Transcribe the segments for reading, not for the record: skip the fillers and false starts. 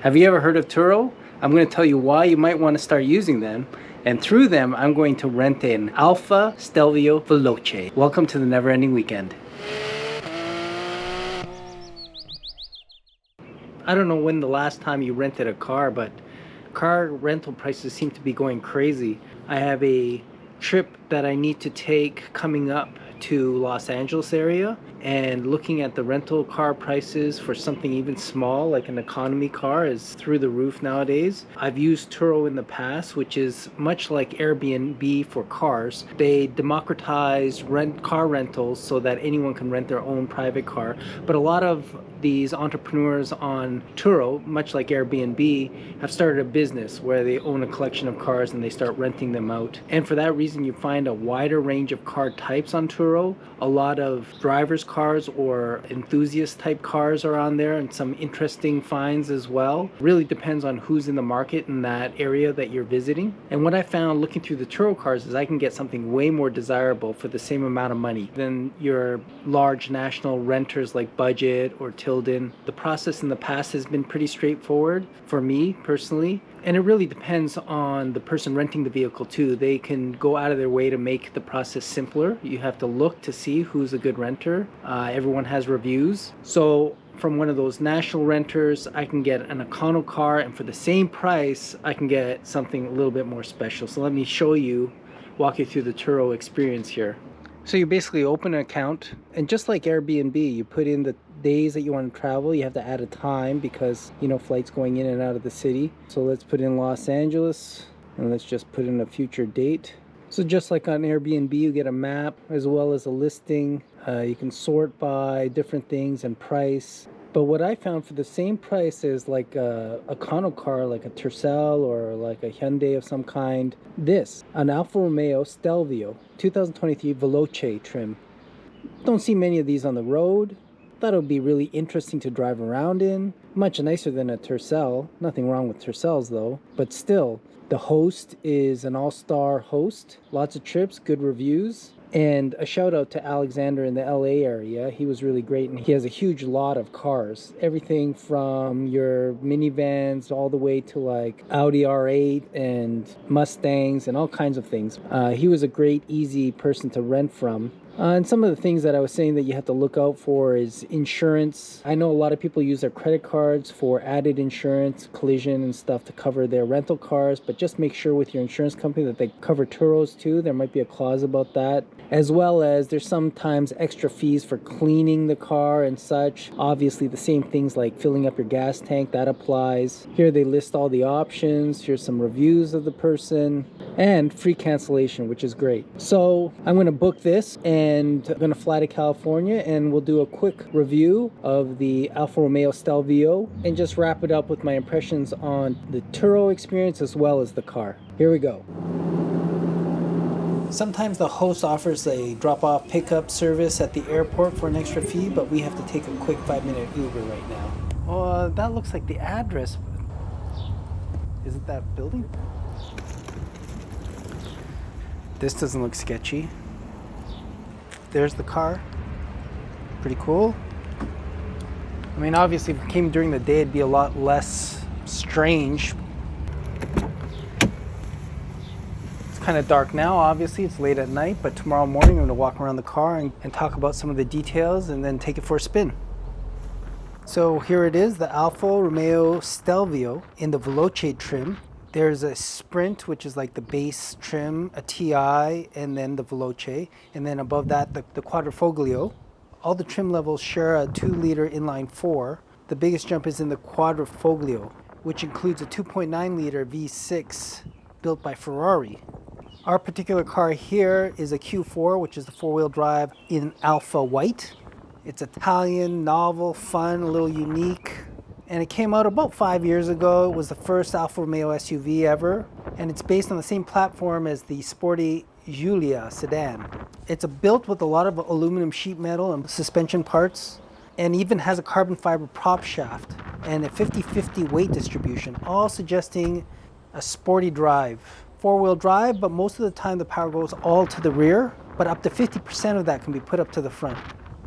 Have you ever heard of Turo? I'm going to tell you why you might want to start using them. And through them, I'm going to rent an Alfa Stelvio Veloce. Welcome to the Never Ending Weekend. I don't know when the last time you rented a car, but car rental prices seem to be going crazy. I have a trip that I need to take coming up to Los Angeles area, and looking at the rental car prices for something even small like an economy car is through the roof nowadays. I've used Turo in the past, which is much like Airbnb for cars. They democratize car rentals so that anyone can rent their own private car, but a lot of these entrepreneurs on Turo, much like Airbnb, have started a business where they own a collection of cars and they start renting them out. And for that reason, you find a wider range of car types on Turo. A lot of drivers' cars or enthusiast type cars are on there, and some interesting finds as well. Really depends on who's in the market in that area that you're visiting. And what I found looking through the Turo cars is I can get something way more desirable for the same amount of money than your large national renters like Budget or Tilden. The process in the past has been pretty straightforward for me personally. And it really depends on the person renting the vehicle too. They can go out of their way to make the process simpler. You have to look to see who's a good renter. Everyone has reviews. So from one of those national renters, I can get an econo car, and for the same price, I can get something a little bit more special. So let me show you, walk you through the Turo experience here. So you basically open an account, and just like Airbnb, you put in the days that you want to travel. You have to add a time because, you know, flights going in and out of the city. So let's put in Los Angeles, and let's just put in a future date. So just like on Airbnb, you get a map as well as a listing. You can sort by different things and price. But what I found for the same price is like a econo car, like a Tercel or like a Hyundai of some kind. This, an Alfa Romeo Stelvio 2023 Veloce trim. Don't see many of these on the road. Thought it would be really interesting to drive around in. Much nicer than a Tercel. Nothing wrong with Tercels though. But still, the host is an all-star host. Lots of trips, good reviews. And a shout out to Alexander in the LA area. He was really great, and he has a huge lot of cars. Everything from your minivans all the way to like Audi R8 and Mustangs and all kinds of things. He was a great, easy person to rent from. And some of the things that I was saying that you have to look out for is insurance. I know a lot of people use their credit cards for added insurance, collision and stuff to cover their rental cars, but just make sure with your insurance company that they cover Turos too. There might be a clause about that. As well as there's sometimes extra fees for cleaning the car and such. Obviously the same things like filling up your gas tank, that applies. Here they list all the options. Here's some reviews of the person and free cancellation, which is great. So I'm going to book this and I'm going to fly to California, and we'll do a quick review of the Alfa Romeo Stelvio and just wrap it up with my impressions on the Turo experience as well as the car. Here we go. Sometimes the host offers a drop-off pickup service at the airport for an extra fee, but we have to take a quick 5-minute Uber right now. Oh, that looks like the address. Is it that building? This doesn't look sketchy. There's the car. Pretty cool. I mean, obviously, if it came during the day, it'd be a lot less strange. Kind of dark now, obviously it's late at night, but tomorrow morning I'm going to walk around the car and talk about some of the details and then take it for a spin. So here it is, the Alfa Romeo Stelvio in the Veloce trim. There's a Sprint, which is like the base trim, a TI, and then the Veloce, and then above that the Quadrifoglio. All the trim levels share a 2-liter inline 4. The biggest jump is in the Quadrifoglio, which includes a 2.9-liter V6 built by Ferrari. Our particular car here is a Q4, which is the 4-wheel drive in Alpha White. It's Italian, novel, fun, a little unique. And it came out about 5 years ago. It was the first Alfa Romeo SUV ever. And it's based on the same platform as the sporty Giulia sedan. It's built with a lot of aluminum sheet metal and suspension parts, and even has a carbon fiber prop shaft and a 50-50 weight distribution, all suggesting a sporty drive. 4-wheel drive, but most of the time the power goes all to the rear, but up to 50% of that can be put up to the front.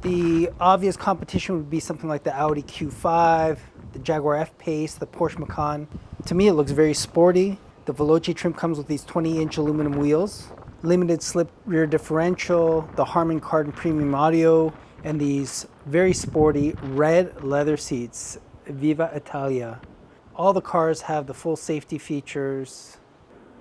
The obvious competition would be something like the Audi Q5, the Jaguar F-Pace, the Porsche Macan. To me, it looks very sporty. The Veloce trim comes with these 20-inch aluminum wheels, limited slip rear differential, the Harman Kardon premium audio, and these very sporty red leather seats. Viva Italia. All the cars have the full safety features.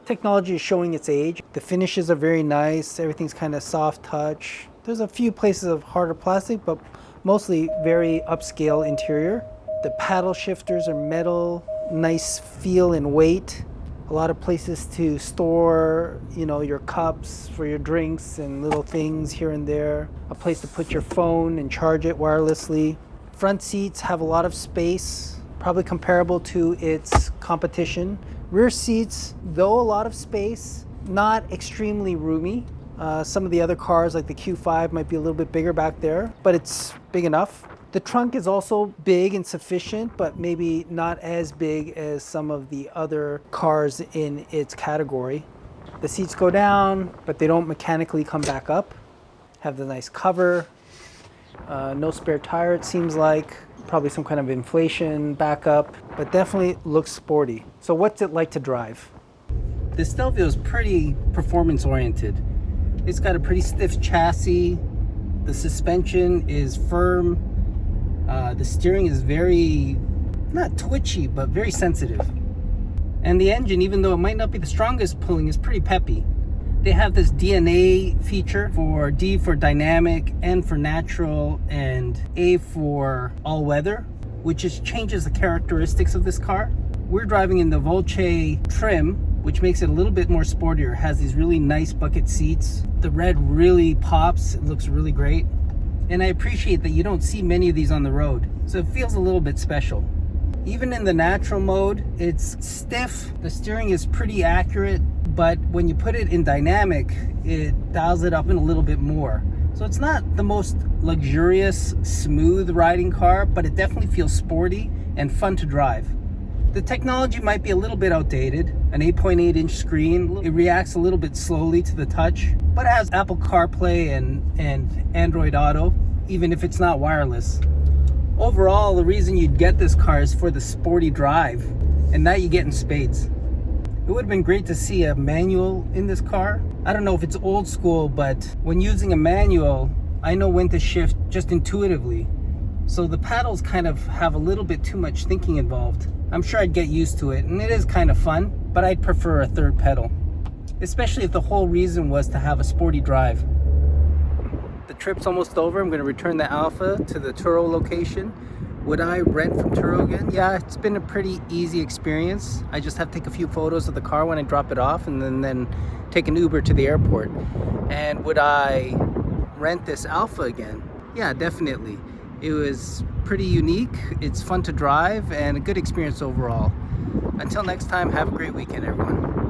Technology is showing its age. The finishes are very nice. Everything's kind of soft touch. There's a few places of harder plastic, but mostly very upscale interior. The paddle shifters are metal, nice feel and weight. A lot of places to store, your cups for your drinks and little things here and there. A place to put your phone and charge it wirelessly. Front seats have a lot of space, probably comparable to its competition. Rear seats, though a lot of space, not extremely roomy. Some of the other cars like the Q5 might be a little bit bigger back there, but it's big enough. The trunk is also big and sufficient, but maybe not as big as some of the other cars in its category. The seats go down, but they don't mechanically come back up. Have the nice cover. No spare tire, it seems like. Probably some kind of inflation backup, but definitely looks sporty. So what's it like to drive? The Stelvio is pretty performance oriented. It's got a pretty stiff chassis. The suspension is firm. The steering is very, not twitchy, but very sensitive. And the engine, even though it might not be the strongest pulling, is pretty peppy. They have this DNA feature for D for dynamic, N for natural, and A for all-weather, which just changes the characteristics of this car. We're driving in the Veloce trim, which makes it a little bit more sportier. It has these really nice bucket seats. The red really pops. It looks really great. And I appreciate that you don't see many of these on the road, so it feels a little bit special. Even in the natural mode, it's stiff. The steering is pretty accurate, but when you put it in dynamic, it dials it up in a little bit more. So it's not the most luxurious, smooth riding car, but it definitely feels sporty and fun to drive. The technology might be a little bit outdated. An 8.8-inch screen. It reacts a little bit slowly to the touch, but it has Apple CarPlay and Android Auto, even if it's not wireless. Overall, the reason you'd get this car is for the sporty drive, and that you get in spades. It would have been great to see a manual in this car. I don't know if it's old school, but when using a manual, I know when to shift just intuitively. So the paddles kind of have a little bit too much thinking involved. I'm sure I'd get used to it, and it is kind of fun, but I'd prefer a third pedal, especially if the whole reason was to have a sporty drive. The trip's almost over. I'm going to return the Alfa to the Turo location. Would I rent from Turo again? Yeah, it's been a pretty easy experience. I just have to take a few photos of the car when I drop it off, and then take an Uber to the airport. And would I rent this Alfa again? Yeah, definitely. It was pretty unique. It's fun to drive and a good experience overall. Until next time, have a great weekend, everyone.